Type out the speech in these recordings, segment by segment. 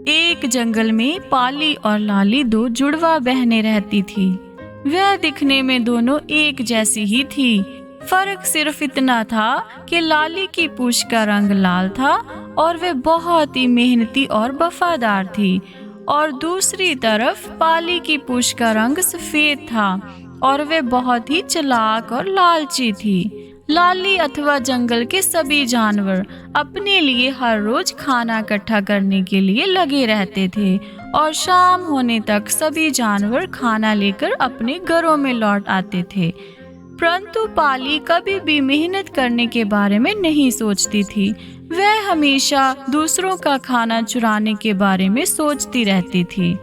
एक जंगल में पाली और लाली दो जुड़वा बहनें रहती थी। वह दिखने में दोनों एक जैसी ही थी। फर्क सिर्फ इतना था कि लाली की पूंछ का रंग लाल था और वह बहुत ही मेहनती और वफादार थी, और दूसरी तरफ पाली की पूंछ का रंग सफेद था और वह बहुत ही चालाक और लालची थी। लाली अथवा जंगल के सभी जानवर अपने लिए हर रोज खाना इकट्ठा करने के लिए लगे रहते थे, और शाम होने तक सभी जानवर खाना लेकर अपने घरों में लौट आते थे। परंतु पाली कभी भी मेहनत करने के बारे में नहीं सोचती थी। वह हमेशा दूसरों का खाना चुराने के बारे में सोचती रहती थी।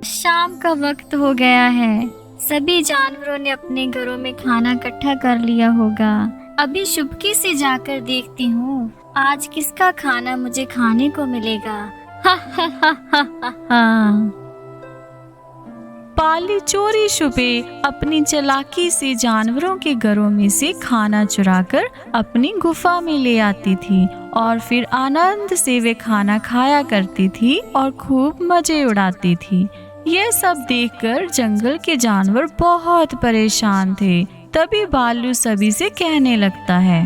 शाम का वक्त हो गया है। सभी जानवरों ने अपने घरों में खाना इकट्ठा कर लिया होगा। अभी चुपके से जाकर देखती हूँ आज किसका खाना मुझे खाने को मिलेगा। हा हा हा हा हा हा। पाली चोरी छुपे अपनी चालाकी से जानवरों के घरों में से खाना चुराकर अपनी गुफा में ले आती थी, और फिर आनंद से वे खाना खाया करती थी और खूब मजे उड़ाती थी। यह सब देखकर जंगल के जानवर बहुत परेशान थे। तभी भालू सभी से कहने लगता है,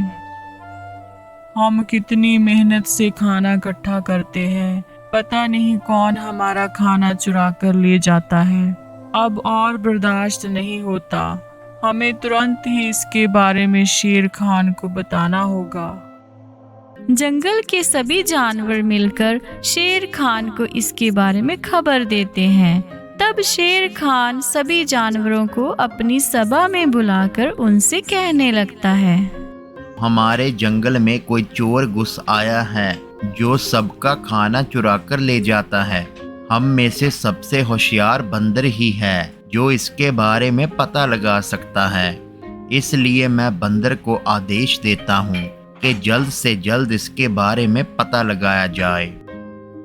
हम कितनी मेहनत से खाना इकट्ठा करते हैं, पता नहीं कौन हमारा खाना चुरा कर ले जाता है। अब और बर्दाश्त नहीं होता। हमें तुरंत ही इसके बारे में शेर खान को बताना होगा। जंगल के सभी जानवर मिलकर शेर खान को इसके बारे में खबर देते हैं। तब शेर खान सभी जानवरों को अपनी सभा में बुलाकर उनसे कहने लगता है, हमारे जंगल में कोई चोर घुस आया है जो सबका खाना चुरा कर ले जाता है। हम में से सबसे होशियार बंदर ही है जो इसके बारे में पता लगा सकता है। इसलिए मैं बंदर को आदेश देता हूँ कि जल्द से जल्द इसके बारे में पता लगाया जाए।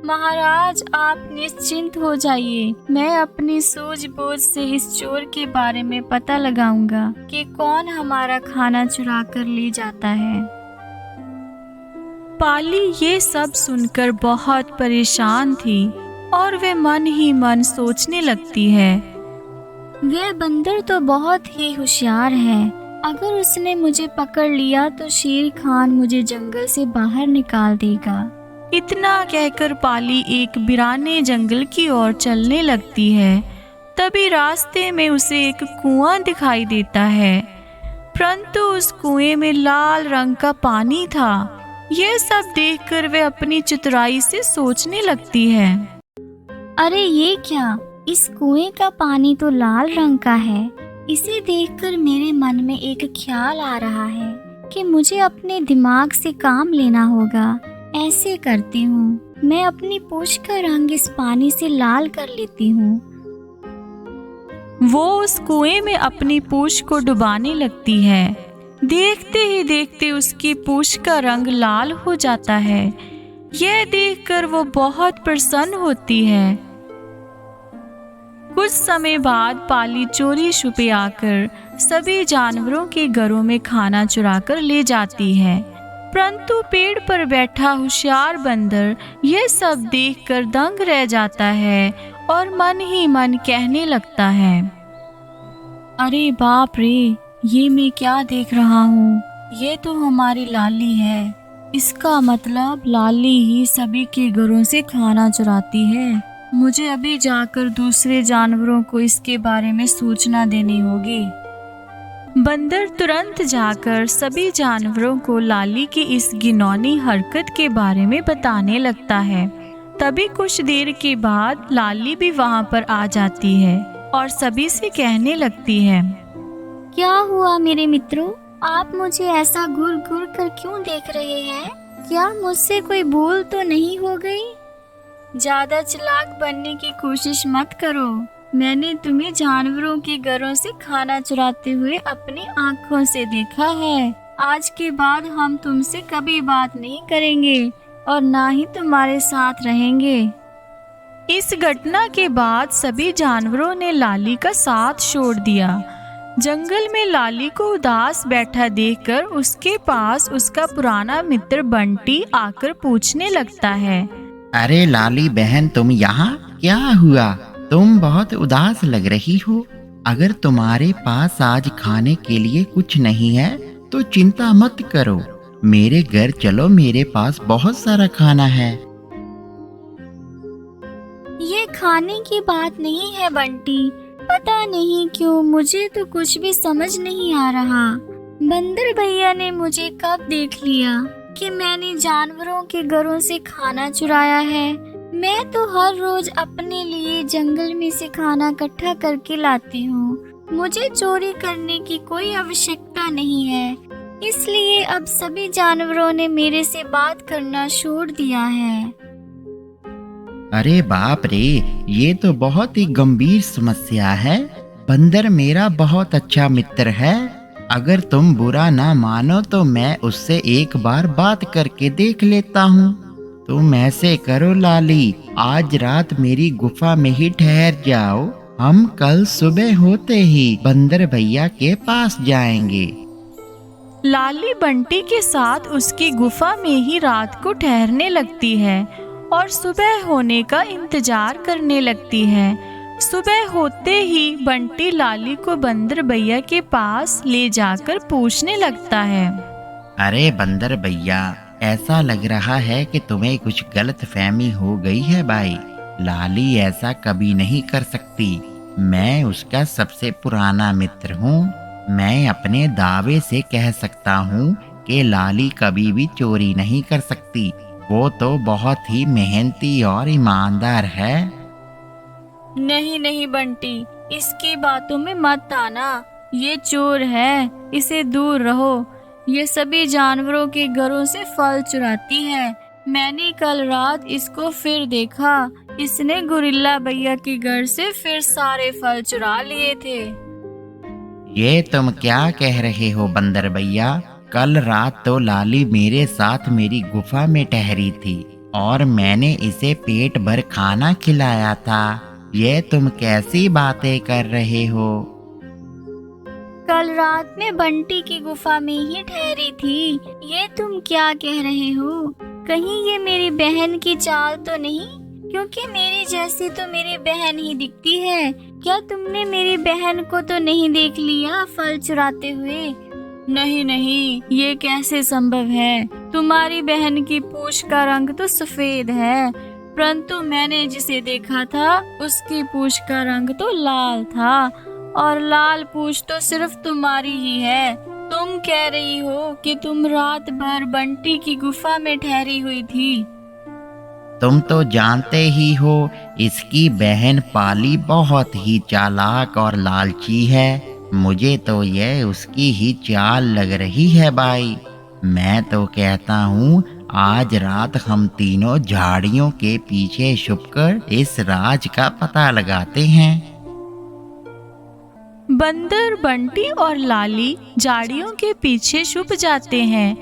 महाराज, आप निश्चिंत हो जाइए। मैं अपनी सूझबूझ से इस चोर के बारे में पता लगाऊंगा कि कौन हमारा खाना चुरा कर ले जाता है। पाली ये सब सुनकर बहुत परेशान थी और वे मन ही मन सोचने लगती है, वह बंदर तो बहुत ही होशियार है। अगर उसने मुझे पकड़ लिया तो शेर खान मुझे जंगल से बाहर निकाल देगा। इतना कहकर पाली एक वीराने जंगल की ओर चलने लगती है। तभी रास्ते में उसे एक कुआं दिखाई देता है, परंतु उस कुएं में लाल रंग का पानी था। यह सब देखकर वह अपनी चतुराई से सोचने लगती है, अरे ये क्या, इस कुएं का पानी तो लाल रंग का है। इसे देखकर मेरे मन में एक ख्याल आ रहा है कि मुझे अपने दिमाग से काम लेना होगा। ऐसे करती हूँ, मैं अपनी पूंछ का रंग इस पानी से लाल कर लेती हूँ। वो उस कुएं में अपनी पूंछ को डुबाने लगती है। देखते ही देखते उसकी पूंछ का रंग लाल हो जाता है। यह देखकर वो बहुत प्रसन्न होती है। कुछ समय बाद पाली चोरी छुपे आकर सभी जानवरों के घरों में खाना चुराकर ले जाती है, परंतु पेड़ पर बैठा होशियार बंदर यह सब देखकर दंग रह जाता है और मन ही मन कहने लगता है, अरे बाप रे, ये मैं क्या देख रहा हूँ। ये तो हमारी लाली है। इसका मतलब लाली ही सभी के घरों से खाना चुराती है। मुझे अभी जाकर दूसरे जानवरों को इसके बारे में सूचना देनी होगी। बंदर तुरंत जाकर सभी जानवरों को लाली की इस घिनौनी हरकत के बारे में बताने लगता है। तभी कुछ देर के बाद लाली भी वहां पर आ जाती है और सभी से कहने लगती है, क्या हुआ मेरे मित्रों, आप मुझे ऐसा घूर घूर कर क्यों देख रहे हैं? क्या मुझसे कोई भूल तो नहीं हो गई? ज्यादा चालाक बनने की कोशिश मत करो। मैंने तुम्हें जानवरों के घरों से खाना चुराते हुए अपनी आँखों से देखा है। आज के बाद हम तुमसे कभी बात नहीं करेंगे और ना ही तुम्हारे साथ रहेंगे। इस घटना के बाद सभी जानवरों ने लाली का साथ छोड़ दिया। जंगल में लाली को उदास बैठा देखकर उसके पास उसका पुराना मित्र बंटी आकर पूछने लगता है, अरे लाली बहन, तुम यहाँ? क्या हुआ? तुम बहुत उदास लग रही हो। अगर तुम्हारे पास आज खाने के लिए कुछ नहीं है तो चिंता मत करो, मेरे घर चलो, मेरे पास बहुत सारा खाना है। ये खाने की बात नहीं है बंटी, पता नहीं क्यों मुझे तो कुछ भी समझ नहीं आ रहा। बंदर भैया ने मुझे कब देख लिया कि मैंने जानवरों के घरों से खाना चुराया है। मैं तो हर रोज अपने लिए जंगल में से खाना इकट्ठा करके लाती हूँ। मुझे चोरी करने की कोई आवश्यकता नहीं है, इसलिए अब सभी जानवरों ने मेरे से बात करना छोड़ दिया है। अरे बाप रे, ये तो बहुत ही गंभीर समस्या है। बंदर मेरा बहुत अच्छा मित्र है। अगर तुम बुरा ना मानो तो मैं उससे एक बार बात करके देख लेता हूँ। तुम ऐसे करो लाली, आज रात मेरी गुफा में ही ठहर जाओ। हम कल सुबह होते ही बंदर भैया के पास जाएंगे। लाली बंटी के साथ उसकी गुफा में ही रात को ठहरने लगती है और सुबह होने का इंतजार करने लगती है। सुबह होते ही बंटी लाली को बंदर भैया के पास ले जाकर पूछने लगता है। अरे बंदर भैया, ऐसा लग रहा है कि तुम्हें कुछ गलत फहमी हो गई है भाई। लाली ऐसा कभी नहीं कर सकती। मैं उसका सबसे पुराना मित्र हूँ। मैं अपने दावे से कह सकता हूँ कि लाली कभी भी चोरी नहीं कर सकती। वो तो बहुत ही मेहनती और ईमानदार है। नहीं नहीं बंटी, इसकी बातों में मत आना। ये चोर है, इसे दूर रहो। ये सभी जानवरों के घरों से फल चुराती है। मैंने कल रात इसको फिर देखा। इसने गुरिल्ला भैया के घर से फिर सारे फल चुरा लिए थे। ये तुम क्या कह रहे हो बंदर भैया? कल रात तो लाली मेरे साथ मेरी गुफा में ठहरी थी और मैंने इसे पेट भर खाना खिलाया था। ये तुम कैसी बातें कर रहे हो? कल रात में बंटी की गुफा में ही ठहरी थी। ये तुम क्या कह रहे हो? कहीं ये मेरी बहन की चाल तो नहीं? क्योंकि मेरी जैसी तो मेरी बहन ही दिखती है। क्या तुमने मेरी बहन को तो नहीं देख लिया फल चुराते हुए? नहीं नहीं, ये कैसे संभव है? तुम्हारी बहन की पूंछ का रंग तो सफेद है, परंतु मैंने जिसे देखा था उसकी पूंछ का रंग तो लाल था, और लाल पूंछ तो सिर्फ तुम्हारी ही है। तुम कह रही हो कि तुम रात भर बंटी की गुफा में ठहरी हुई थी। तुम तो जानते ही हो, इसकी बहन पाली बहुत ही चालाक और लालची है। मुझे तो यह उसकी ही चाल लग रही है भाई। मैं तो कहता हूँ आज रात हम तीनों झाड़ियों के पीछे छुपकर इस राज का पता लगाते हैं। बंदर, बंटी और लाली झाड़ियों के पीछे छुप जाते हैं।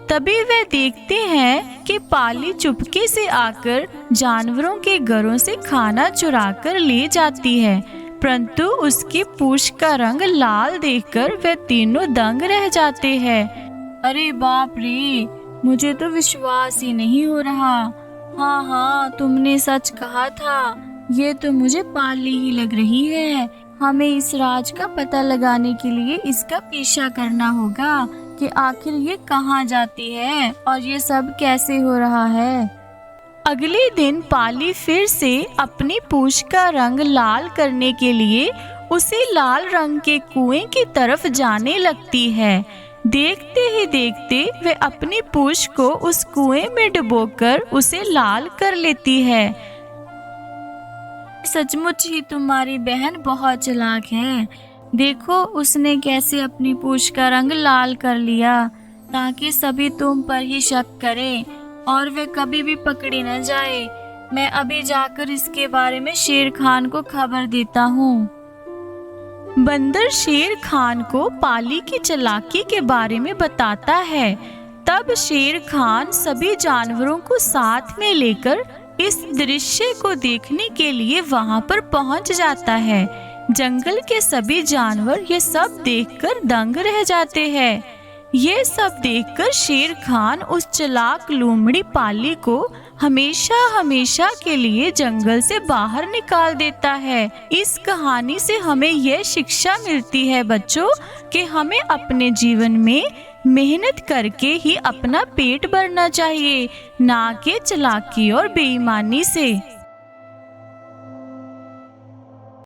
तभी वे देखते हैं कि पाली चुपके से आकर जानवरों के घरों से खाना चुराकर ले जाती है, परंतु उसकी पूंछ का रंग लाल देखकर वे तीनों दंग रह जाते हैं। अरे बाप रे, मुझे तो विश्वास ही नहीं हो रहा। हाँ हाँ, तुमने सच कहा था। ये तो मुझे पाली ही लग रही है। हमें इस राज का पता लगाने के लिए इसका पीछा करना होगा कि आखिर ये कहाँ जाती है और ये सब कैसे हो रहा है। अगले दिन पाली फिर से अपनी पूंछ का रंग लाल करने के लिए उसी लाल रंग के कुएं की तरफ जाने लगती है। देखते ही देखते वे अपनी पूंछ को उस कुएं में डुबोकर उसे लाल कर लेती है। सचमुच ही तुम्हारी बहन बहुत चालाक है। देखो उसने कैसे अपनी पूंछ का रंग लाल कर लिया ताकि सभी तुम पर ही शक करें और वे कभी भी पकड़ी न जाए। मैं अभी जाकर इसके बारे में शेर खान को खबर देता हूँ। बंदर शेर खान को पाली की चालाकी के बारे में बताता है। तब शेर खान सभी जानवरों को साथ में लेकर इस दृश्य को देखने के लिए वहां पर पहुंच जाता है। जंगल के सभी जानवर ये सब देखकर दंग रह जाते हैं। ये सब देखकर शेर खान उस चालाक लोमड़ी पाली को हमेशा हमेशा के लिए जंगल से बाहर निकाल देता है। इस कहानी से हमें यह शिक्षा मिलती है बच्चों कि हमें अपने जीवन में मेहनत करके ही अपना पेट भरना चाहिए, ना कि चालाकी और बेईमानी से।